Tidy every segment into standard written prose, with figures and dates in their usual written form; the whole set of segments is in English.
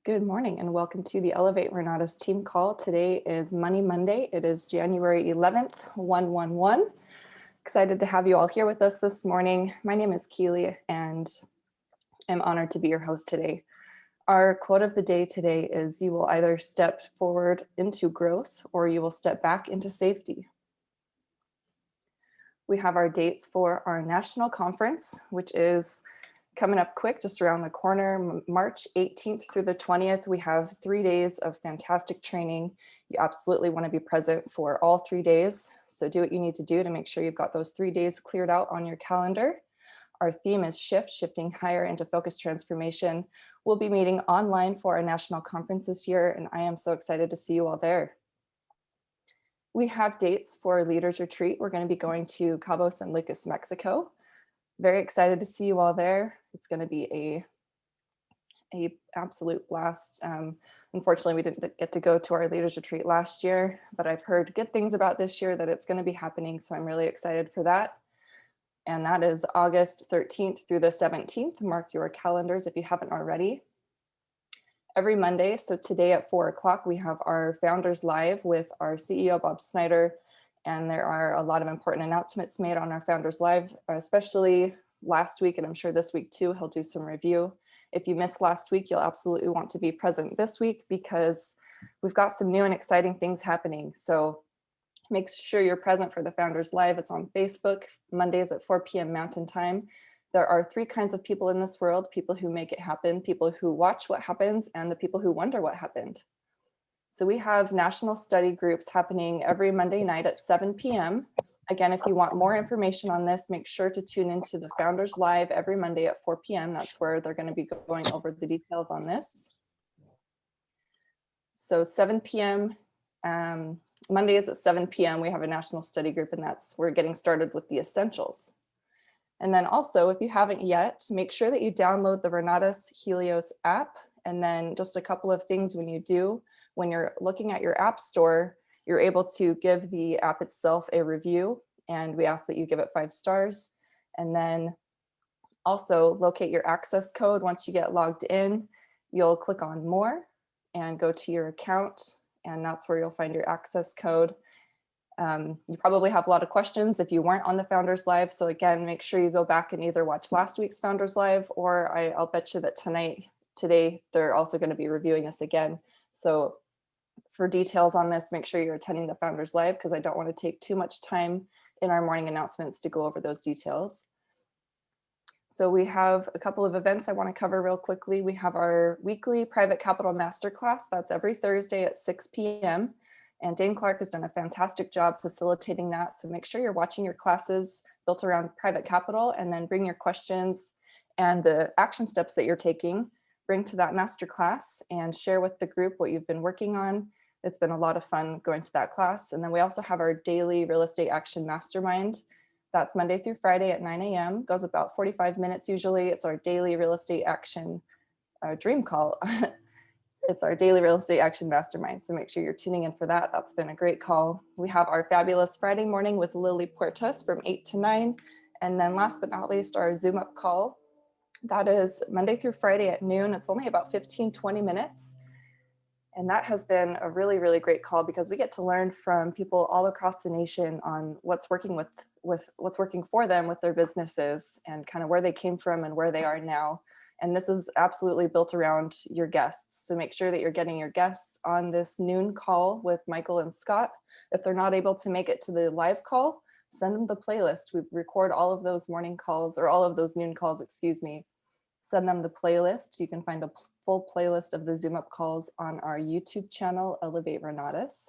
Good morning and welcome to the Elevate Renatus team call. Today is Money Monday. It is January 11th, 111. Excited to have you all here with us this morning. My name is Keely and I'm honored to be your host today. Our quote of the day today is, you will either step forward into growth or you will step back into safety. We have our dates for our national conference, which is coming up quick, just around the corner, March 18th through the 20th. We have 3 days of fantastic training. You absolutely want to be present for all 3 days. So do what you need to do to make sure you've got those 3 days cleared out on your calendar. Our theme is shifting higher into focused transformation. We'll be meeting online for our national conference this year, and I am so excited to see you all there. We have dates for Leaders Retreat. We're going to be going to Cabo San Lucas, Mexico. Very excited to see you all there. It's going to be a absolute blast. Unfortunately, we didn't get to go to our Leaders Retreat last year, but I've heard good things about this year, that it's going to be happening. So I'm really excited for that. And that is August 13th through the 17th. Mark your calendars if you haven't already. Every Monday, so today at 4 o'clock, we have our Founders Live with our CEO, Bob Snyder. And there are a lot of important announcements made on our Founders Live, especially last week, and I'm sure this week too. He'll do some review. If you missed last week, you'll absolutely want to be present this week because we've got some new and exciting things happening. So make sure you're present for the Founders Live. It's on Facebook, Mondays at 4 p.m. Mountain Time. There are 3 kinds of people in this world: people who make it happen, people who watch what happens, and the people who wonder what happened. So we have national study groups happening every Monday night at 7 p.m. Again, if you want more information on this, make sure to tune into the Founders Live every Monday at 4 p.m. That's where they're going to be going over the details on this. So 7 p.m. Mondays at 7 p.m. we have a national study group, and we're getting started with the essentials. And then also, if you haven't yet, make sure that you download the Renatus Helios app. And then just a couple of things when you do. When you're looking at your app store, you're able to give the app itself a review, and we ask that you give it 5 stars. And then also locate your access code. Once you get logged in, you'll click on more and go to your account, and that's where you'll find your access code. You probably have a lot of questions if you weren't on the Founders Live. So again, make sure you go back and either watch last week's Founders Live, or I'll bet you that today, they're also going to be reviewing us again. So for details on this, make sure you're attending the Founders Live, because I don't want to take too much time in our morning announcements to go over those details. So we have a couple of events I want to cover real quickly. We have our weekly private capital masterclass. That's every Thursday at 6 p.m. And Dane Clark has done a fantastic job facilitating that. So make sure you're watching your classes built around private capital, and then bring your questions and the action steps that you're taking, bring to that masterclass and share with the group what you've been working on. It's been a lot of fun going to that class. And then we also have our daily real estate action mastermind. That's Monday through Friday at 9 a.m. Goes about 45 minutes usually. It's our daily real estate action dream call. It's our daily real estate action mastermind. So make sure you're tuning in for that. That's been a great call. We have our fabulous Friday morning with Lily Portas from 8 to 9. And then last but not least, our Zoom up call. That is Monday through Friday at noon. It's only about 15-20 minutes. And that has been a really, really great call, because we get to learn from people all across the nation on what's working with what's working for them with their businesses, and kind of where they came from and where they are now. And this is absolutely built around your guests. So make sure that you're getting your guests on this noon call with Michael and Scott. If they're not able to make it to the live call, send them the playlist. We record all of those morning calls, or all of those noon calls, excuse me. Send them the playlist. You can find a full playlist of the Zoom up calls on our YouTube channel, Elevate Renatus.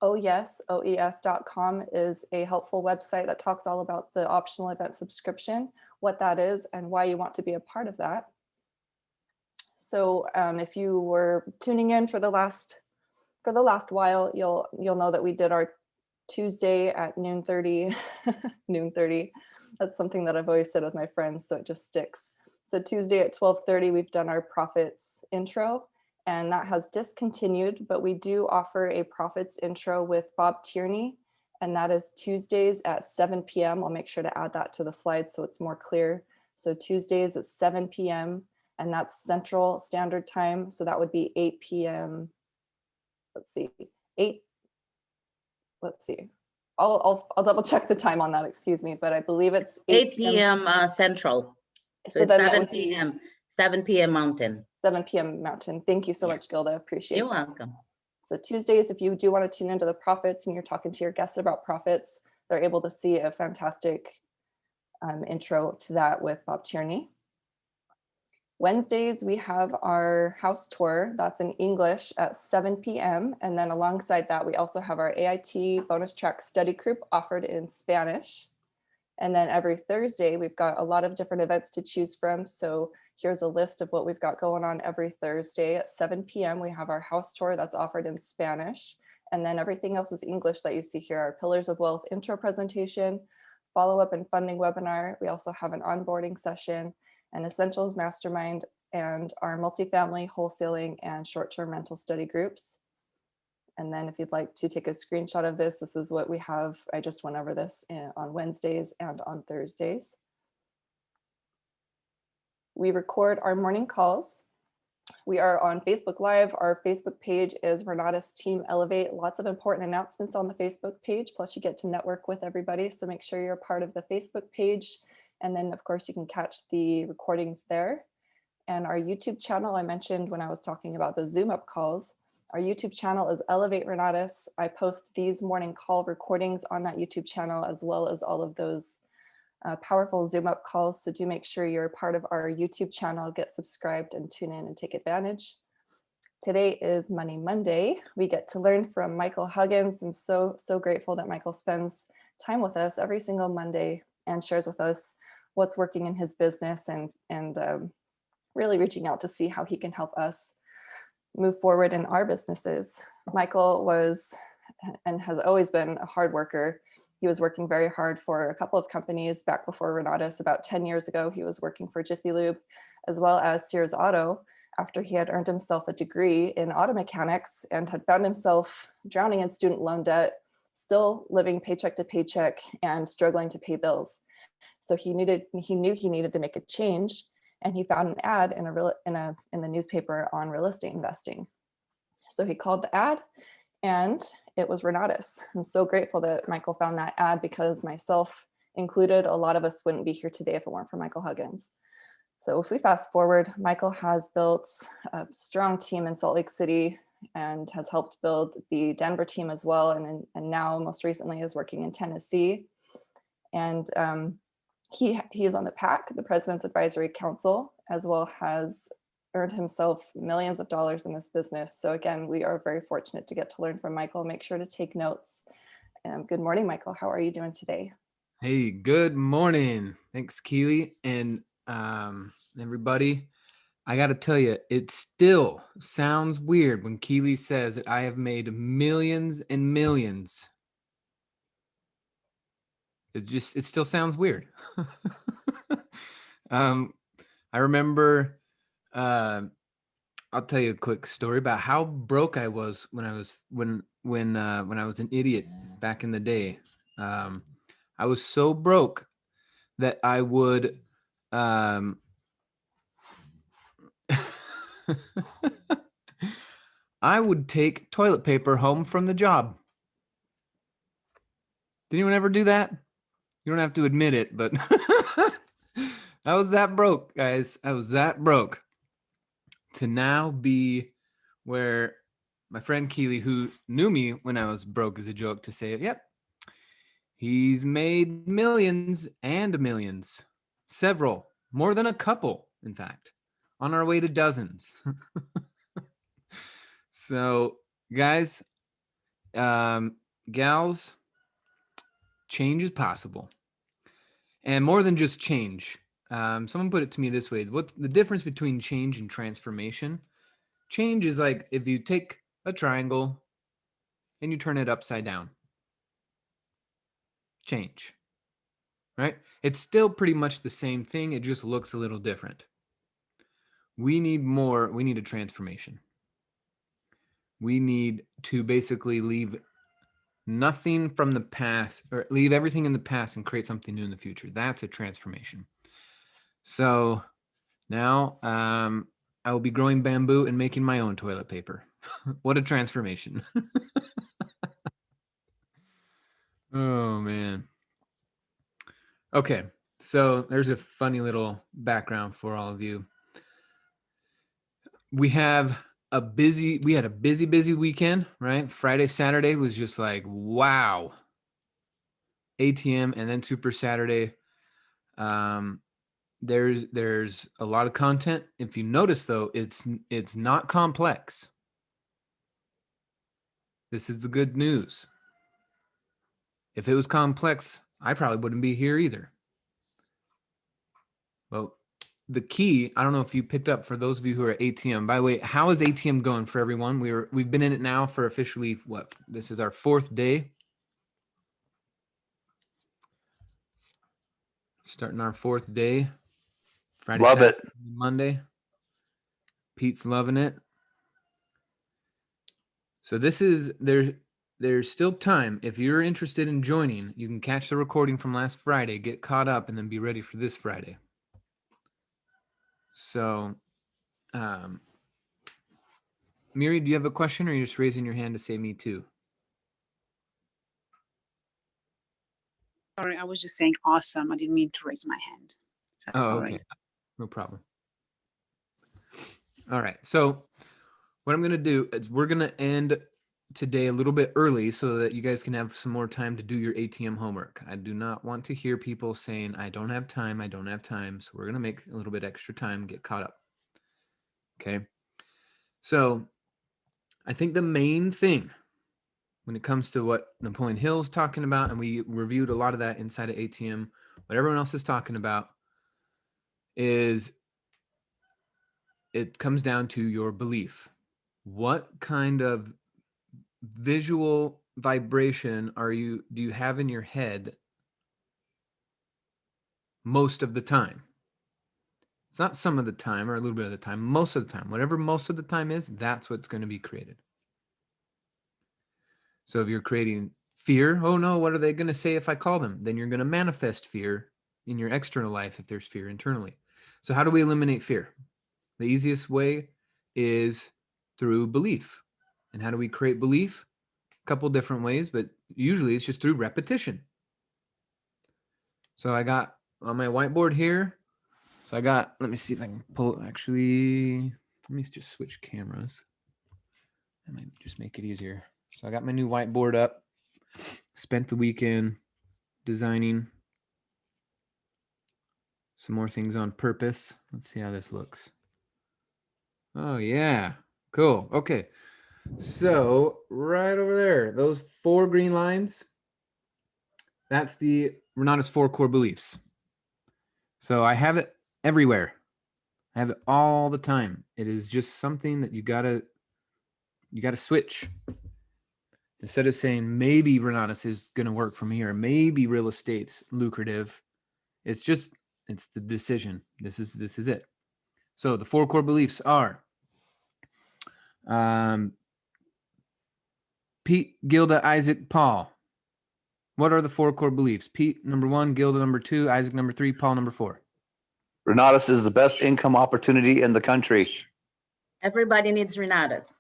Oh yes, OES.com is a helpful website that talks all about the optional event subscription, what that is, and why you want to be a part of that. So if you were tuning in for the last while, you'll know that we did our Tuesday at noon 30. Noon 30. That's something that I've always said with my friends, so it just sticks. So Tuesday at 12:30, we've done our profits intro, and that has discontinued, but we do offer a profits intro with Bob Tierney, and that is Tuesdays at 7 p.m. I'll make sure to add that to the slide so it's more clear. So Tuesdays at 7 p.m. and that's Central Standard Time. So that would be 8 p.m. Let's see, 8, let's see. I'll double check the time on that, excuse me, but I believe it's 8 p.m. Central. So So it's then that 7 would be p.m. 7 p.m. Mountain. 7 p.m. Mountain. Thank you so Yeah. much, Gilda. Appreciate it. You're welcome. So Tuesdays, if you do want to tune into the profits and you're talking to your guests about profits, they're able to see a fantastic intro to that with Bob Tierney. Wednesdays, we have our house tour. That's in English at 7 p.m. And then alongside that, we also have our AIT bonus track study group offered in Spanish. And then every Thursday, we've got a lot of different events to choose from. So here's a list of what we've got going on every Thursday at 7 p.m. We have our house tour that's offered in Spanish. And then everything else is English that you see here. Our Pillars of Wealth intro presentation, follow-up and funding webinar. We also have an onboarding session, an essentials mastermind, and our multifamily wholesaling and short-term rental study groups. And then if you'd like to take a screenshot of this, this is what we have. I just went over this on Wednesdays and on Thursdays. We record our morning calls. We are on Facebook Live. Our Facebook page is Renata's Team Elevate. Lots of important announcements on the Facebook page, plus you get to network with everybody. So make sure you're a part of the Facebook page. And then of course you can catch the recordings there. And our YouTube channel, I mentioned when I was talking about the Zoom up calls, our YouTube channel is Elevate Renatus. I post these morning call recordings on that YouTube channel, as well as all of those powerful Zoom up calls. So do make sure you're a part of our YouTube channel, get subscribed and tune in and take advantage. Today is Money Monday. We get to learn from Michael Huggins. I'm so grateful that Michael spends time with us every single Monday and shares with us what's working in his business and really reaching out to see how he can help us move forward in our businesses. Michael was and has always been a hard worker. He was working very hard for a couple of companies back before Renatus. About 10 years ago, he was working for Jiffy Lube as well as Sears Auto after he had earned himself a degree in auto mechanics and had found himself drowning in student loan debt, still living paycheck to paycheck and struggling to pay bills. So he knew he needed to make a change, and he found an ad in the newspaper on real estate investing. So he called the ad, and it was Renatus. I'm so grateful that Michael found that ad, because myself included, a lot of us wouldn't be here today if it weren't for Michael Huggins. So if we fast forward, Michael has built a strong team in Salt Lake City and has helped build the Denver team as well. And now most recently is working in Tennessee. And he is on the PAC, the President's Advisory Council, as well as earned himself millions of dollars in this business. So again, we are very fortunate to get to learn from Michael. Make sure to take notes. Good morning, Michael. How are you doing today? Hey, good morning. Thanks, Keely. And everybody, I got to tell you, it still sounds weird when Keely says that I have made millions and millions. It still sounds weird. I remember, I'll tell you a quick story about how broke I was when I was an idiot back in the day. I was so broke that I would I would take toilet paper home from the job. Did anyone ever do that? You don't have to admit it, but I was that broke, guys. I was that broke. To now be where my friend Keely, who knew me when I was broke as a joke, to say, yep, he's made millions and millions. Several, more than a couple, in fact, on our way to dozens. So, guys, gals, change is possible. And more than just change. Someone put it to me this way. What's the difference between change and transformation? Change is like if you take a triangle and you turn it upside down. Change, right? It's still pretty much the same thing. It just looks a little different. We need a transformation. We need to basically leave nothing from the past, or leave everything in the past and create something new in the future. That's a transformation. So Now, I will be growing bamboo and making my own toilet paper. What a transformation. Oh, man. Okay, so there's a funny little background for all of you. We had a busy weekend, right? Friday, Saturday was just like, wow. ATM and then Super Saturday. There's a lot of content. If you notice though, it's not complex. This is the good news. If it was complex, I probably wouldn't be here either. Well, the key, I don't know if you picked up for those of you who are at ATM. By the way, how is ATM going for everyone? We've been in it now for officially what? This is our 4th day. Starting our 4th day. Friday, Love Saturday, it. Monday. Pete's loving it. So this is there's still time. If you're interested in joining, you can catch the recording from last Friday, get caught up, and then be ready for this Friday. So, Miri, do you have a question, or are you just raising your hand to say me too? Sorry, I was just saying awesome. I didn't mean to raise my hand. Oh, All okay. right. No problem. All right. So what I'm going to do is we're going to end today a little bit early so that you guys can have some more time to do your ATM homework. I do not want to hear people saying, I don't have time. I don't have time. So we're going to make a little bit extra time, get caught up. Okay. So I think the main thing when it comes to what Napoleon Hill's talking about, and we reviewed a lot of that inside of ATM, what everyone else is talking about is it comes down to your belief. What kind of visual vibration do you have in your head most of the time? It's not some of the time or a little bit of the time, most of the time. Whatever most of the time is, that's what's going to be created. So if you're creating fear, oh no, what are they going to say if I call them? Then you're going to manifest fear in your external life if there's fear internally. So how do we eliminate fear? The easiest way is through belief. And how do we create belief? A couple different ways, but usually it's just through repetition. So I got on my whiteboard here. So I got, let me see if I can pull, actually, let me just switch cameras. That might just make it easier. So I got my new whiteboard up, spent the weekend designing some more things on purpose. Let's see how this looks. Oh yeah, cool. Okay. So right over there, those 4 green lines, that's the Renata's 4 core beliefs. So I have it everywhere. I have it all the time. It is just something that you gotta switch. Instead of saying maybe Renatus is gonna work for me or maybe real estate's lucrative, it's the decision. This is it. So the 4 core beliefs are Pete, Gilda, Isaac, Paul. What are the 4 core beliefs? Pete, number 1, Gilda, number 2, Isaac, number 3, Paul, number 4. Renatus is the best income opportunity in the country. Everybody needs Renatas.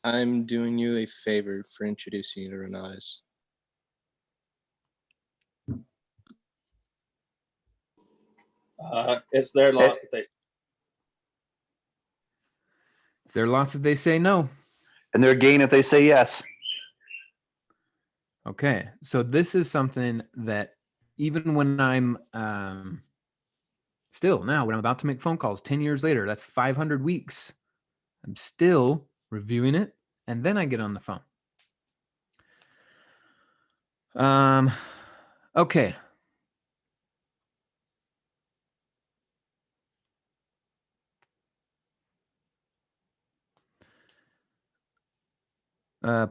I'm doing you a favor for introducing you to Renatus. It's their loss that they. It's their loss if they say no. And their gain if they say yes. Okay, so this is something that even when I'm still now, when I'm about to make phone calls 10 years later, that's 500 weeks. I'm still reviewing it, and then I get on the phone. Okay.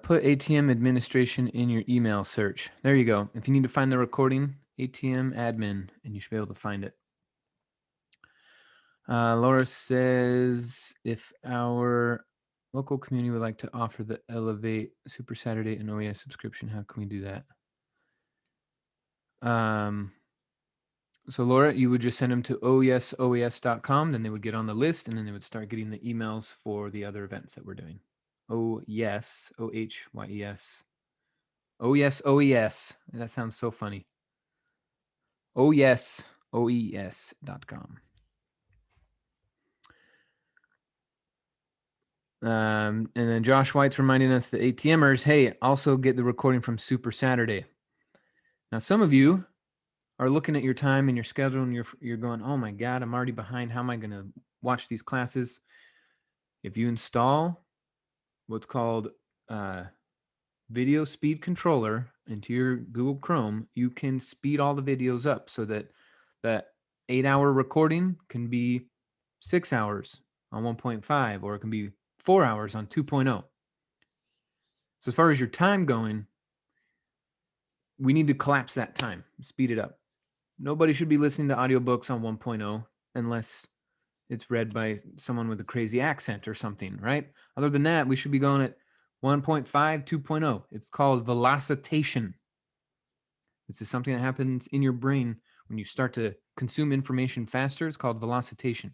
Put ATM administration in your email search. There you go. If you need to find the recording, ATM admin, and you should be able to find it. Laura says, if our local community would like to offer the Elevate Super Saturday and OES subscription, how can we do that? So Laura, you would just send them to oyesoes.com, then they would get on the list, and then they would start getting the emails for the other events that we're doing. Oh yes, OHYES. Oh yes, OES. That sounds so funny. Oh yes, OES.com. And then Josh White's reminding us, the ATMers, hey, also get the recording from Super Saturday. Now, some of you are looking at your time and your schedule, and you're going, oh my God, I'm already behind. How am I going to watch these classes? If you install what's called Video Speed Controller into your Google Chrome, you can speed all the videos up so that that 8-hour recording can be 6 hours on 1.5, or it can be 4 hours on 2.0. So as far as your time going, we need to collapse that time, speed it up. Nobody should be listening to audiobooks on 1.0 unless it's read by someone with a crazy accent or something, right? Other than that, we should be going at 1.5, 2.0. It's called velocitation. This is something that happens in your brain when you start to consume information faster. It's called velocitation.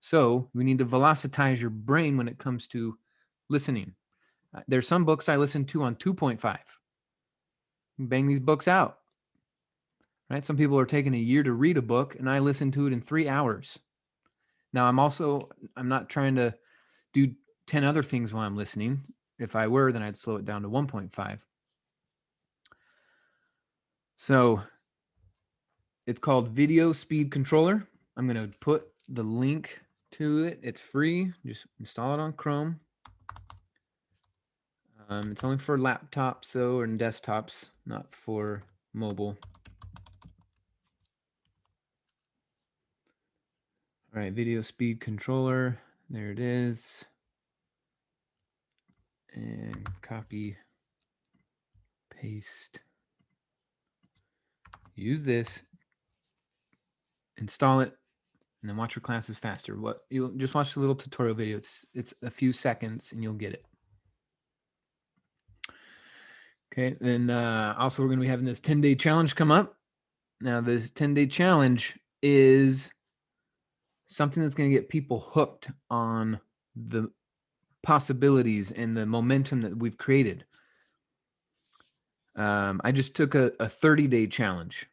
So we need to velocitize your brain when it comes to listening. There's some books I listen to on 2.5. Bang these books out, right? Some people are taking a year to read a book, and I listen to it in 3 hours. Now, I'm not trying to do 10 other things while I'm listening. If I were, then I'd slow it down to 1.5. So it's called Video Speed Controller. I'm going to put the link to it. It's free. Just install it on Chrome. It's only for laptops, though, and desktops, not for mobile. All right, Video Speed Controller. There it is. And copy, paste. Use this, install it, and then watch your classes faster. You'll just watch the little tutorial video. It's a few seconds and you'll get it. Okay, then also we're going to be having this 10-day challenge come up. Now, this 10-day challenge is something that's going to get people hooked on the possibilities and the momentum that we've created. I just took a 30-day challenge,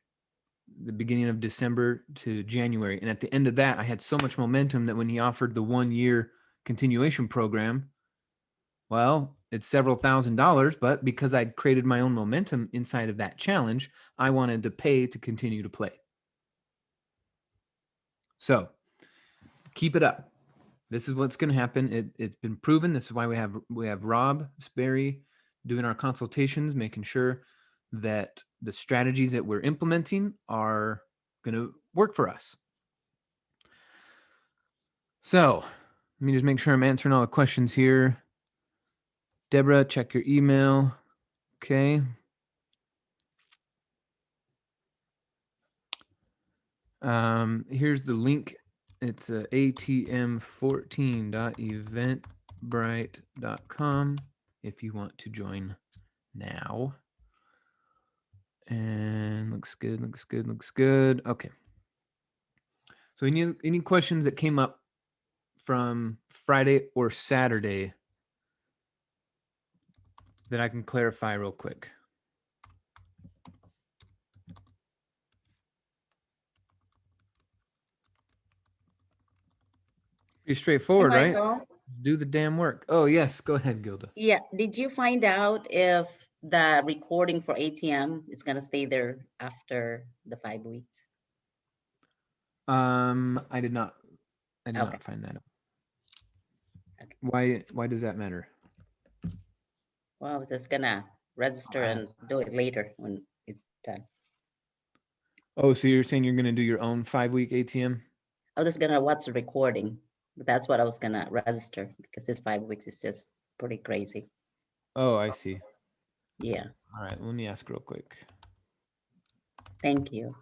the beginning of December to January. And at the end of that, I had so much momentum that when he offered the 1-year continuation program, well, it's several $1,000s, but because I'd created my own momentum inside of that challenge, I wanted to pay to continue to play. So keep it up. This is what's going to happen. It's been proven. This is why we have Rob Sperry doing our consultations, making sure that the strategies that we're implementing are going to work for us. So let me just make sure I'm answering all the questions here. Deborah, check your email. Okay. Here's the link. It's atm14.eventbrite.com if you want to join now. And looks good, looks good, looks good. Okay. So any questions that came up from Friday or Saturday that I can clarify real quick? Pretty straightforward, Hey, right? Michael. Do the damn work. Oh, yes. Go ahead, Gilda. Yeah, did you find out if the recording for ATM is gonna stay there after the 5 weeks? I did not Okay. find that out. Okay. Why does that matter? Well, I was just gonna register and do it later when it's done. Oh, so you're saying you're going to do your own 5-week ATM? I was just gonna watch the recording, but that's what I was gonna register because this 5 weeks is just pretty crazy. Oh, I see. Yeah, All right, let me ask real quick. thank you.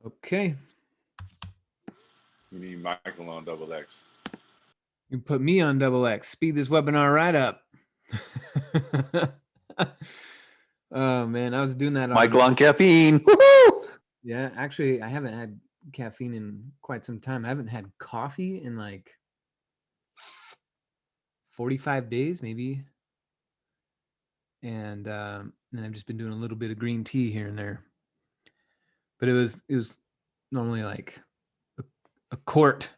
Okay. We need Michael on double X. You put me on double X. Speed this webinar right up. Oh man, I was doing that on Michael on caffeine. Woohoo! Yeah, actually, I haven't had caffeine in quite some time. I haven't had coffee in like 45 days, maybe. And then I've just been doing a little bit of green tea here and there. But it was normally like a quart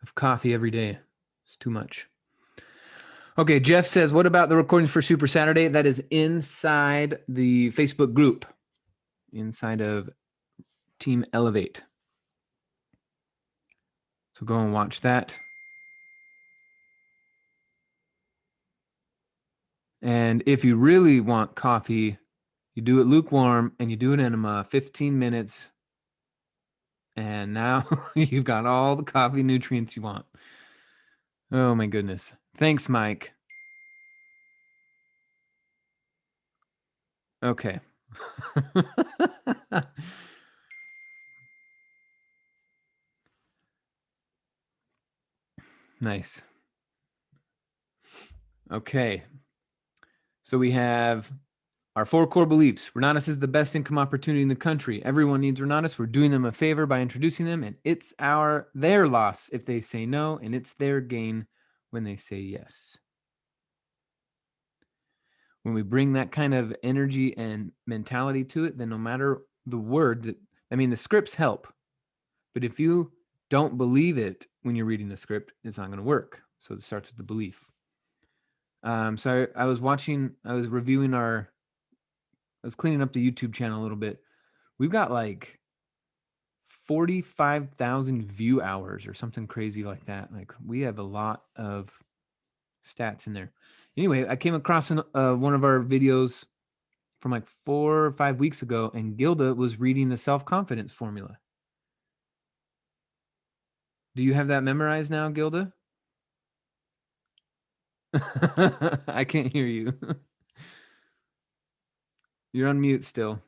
of coffee every day. It's too much. Okay, Jeff says, what about the recordings for Super Saturday? That is inside the Facebook group, inside of Team Elevate. So go and watch that. And if you really want coffee, you do it lukewarm and you do an enema, 15 minutes. And now you've got all the coffee nutrients you want. Oh my goodness. Thanks, Mike. Okay. Nice. Okay. So we have our 4 core beliefs. Renatus is the best income opportunity in the country. Everyone needs Renatus. We're doing them a favor by introducing them, and it's their loss if they say no, and it's their gain when they say yes. When we bring that kind of energy and mentality to it, then no matter the words, the scripts help. But if you don't believe it when you're reading the script, it's not going to work. So it starts with the belief. So I was reviewing I was cleaning up the YouTube channel a little bit. We've got like 45,000 view hours or something crazy like that. Like we have a lot of stats in there. Anyway, I came across one of our videos from like 4 or 5 weeks ago, and Gilda was reading the self-confidence formula. Do you have that memorized now, Gilda? I can't hear you. You're on mute still.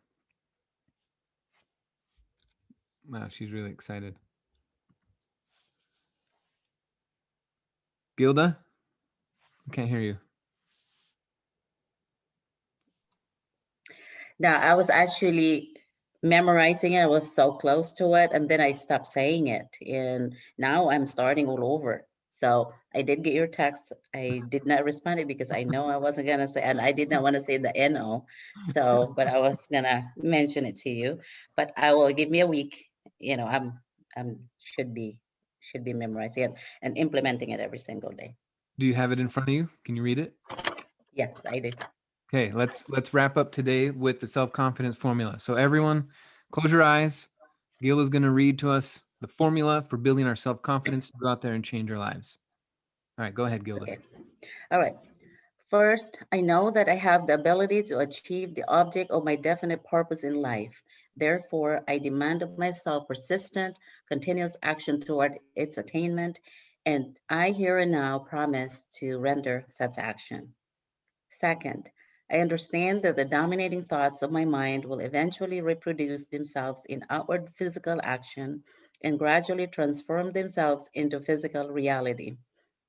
Wow, she's really excited. Gilda? I can't hear you. No, I was actually memorizing it. I was so close to it, and then I stopped saying it. And now I'm starting all over. So I did get your text. I did not respond it because I know I wasn't gonna say, and I did not want to say the NO. So, but I was gonna mention it to you. But I will give me a week. You know, I'm should be memorizing it and implementing it every single day. Do you have it in front of you? Can you read it? Yes, I do. Okay, let's wrap up today with the self-confidence formula. So everyone, close your eyes. Gilda's going to read to us the formula for building our self-confidence to go out there and change our lives. All right, go ahead, Gilda. Okay. All right. First, I know that I have the ability to achieve the object of my definite purpose in life. Therefore, I demand of myself persistent, continuous action toward its attainment, and I here and now promise to render such action. Second, I understand that the dominating thoughts of my mind will eventually reproduce themselves in outward physical action and gradually transform themselves into physical reality.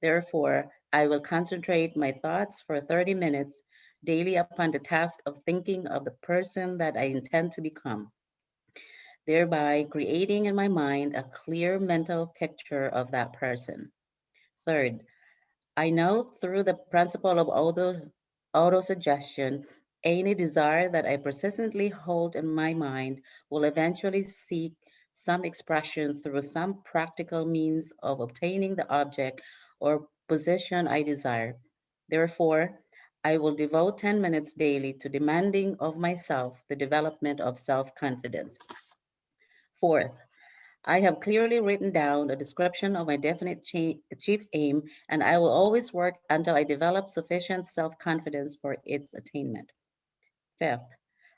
Therefore, I will concentrate my thoughts for 30 minutes daily upon the task of thinking of the person that I intend to become, thereby creating in my mind a clear mental picture of that person. Third, I know through the principle of autosuggestion, any desire that I persistently hold in my mind will eventually seek some expression through some practical means of obtaining the object or position I desire. Therefore, I will devote 10 minutes daily to demanding of myself the development of self-confidence. Fourth, I have clearly written down a description of my definite chief aim, and I will always work until I develop sufficient self-confidence for its attainment. Fifth,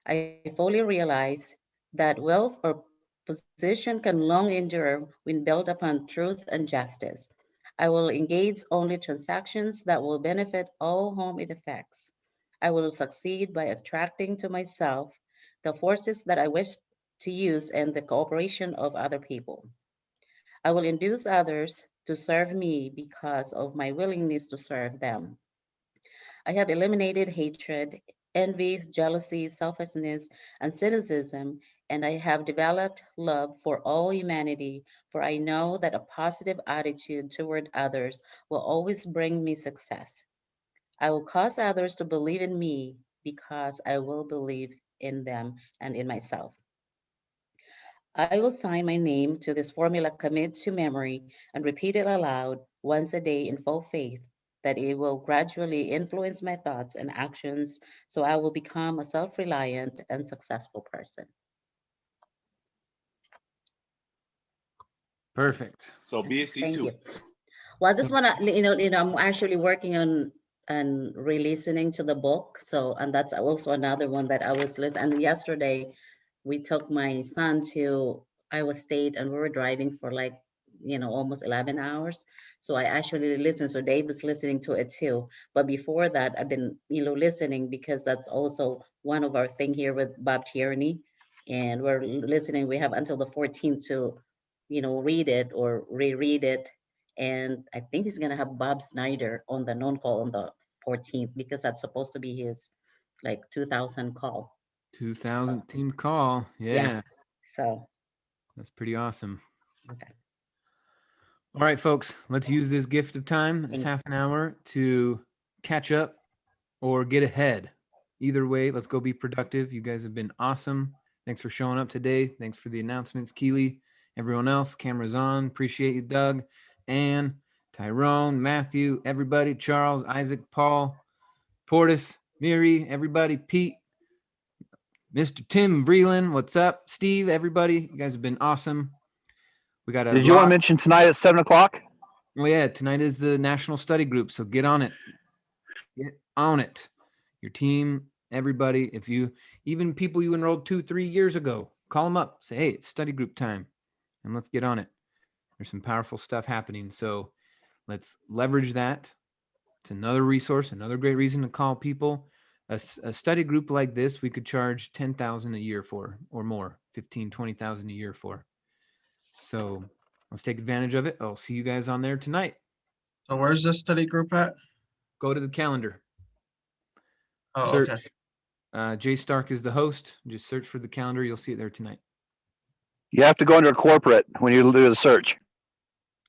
I fully realize that wealth or position can long endure when built upon truth and justice. I will engage only transactions that will benefit all whom it affects. I will succeed by attracting to myself the forces that I wish to use and the cooperation of other people. I will induce others to serve me because of my willingness to serve them. I have eliminated hatred, envy, jealousy, selfishness, and cynicism, and I have developed love for all humanity, for I know that a positive attitude toward others will always bring me success. I will cause others to believe in me because I will believe in them and in myself. I will sign my name to this formula, commit to memory, and repeat it aloud once a day in full faith that it will gradually influence my thoughts and actions so I will become a self reliant and successful person. Perfect. So BSC Thank 2. you. Well, I just want to, I'm actually working on and re-listening to the book. So, and that's also another one that I was listening. And yesterday, we took my son to Iowa State, and we were driving for like, almost 11 hours. So I actually listened. So Dave was listening to it too. But before that, I've been, listening because that's also one of our thing here with Bob Tierney, and we're listening. We have until the 14th to, read it or reread it, and I think he's gonna have Bob Snyder on the non-call on the 14th because that's supposed to be his like 2000 call. 2000 team call. Yeah. Yeah. So That's pretty awesome. okay. All right, folks, let's use this gift of time, this Thank half an hour, to catch up or get ahead. Either way, let's go be productive. You guys have been awesome. Thanks for showing up today. Thanks for the announcements, Keely. Everyone else, cameras on. Appreciate you, Doug, Ann, Tyrone, Matthew, everybody, Charles, Isaac, Paul, Portis, Miri, everybody, Pete, Mr. Tim Vreeland, what's up? Steve, everybody, you guys have been awesome. We got a Did you want to lot. mention tonight at 7:00? Oh yeah, tonight is the national study group, so get on it. Get on it. Your team, everybody. If you, even people you enrolled 2-3 years ago, call them up. Say, hey, it's study group time, and let's get on it. There's some powerful stuff happening, so let's leverage that. It's another resource, another great reason to call people. A study group like this, we could charge 10,000 a year for, or more, 15, 20,000 a year for. So let's take advantage of it. I'll see you guys on there tonight. So where's this study group at? Go to the calendar. Oh, Search. okay. Jay Stark is the host. Just search for the calendar. You'll see it there tonight. You have to go under corporate when you do the search.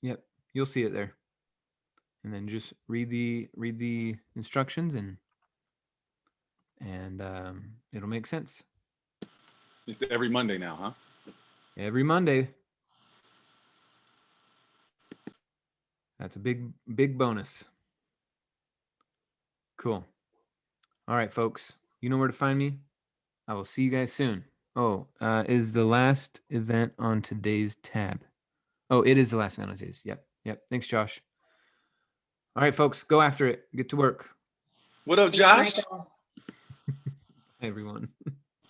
Yep, you'll see it there. And then just read the instructions and it'll make sense. It's every Monday now, huh? Every Monday. That's a big bonus. Cool. All right, folks. You know where to find me. I will see you guys soon. Oh, is the last event on today's tab? Oh, it is the last event on today's. Yep. Thanks, Josh. All right, folks, go after it. Get to work. What up, Thanks, Josh? Michael. Everyone.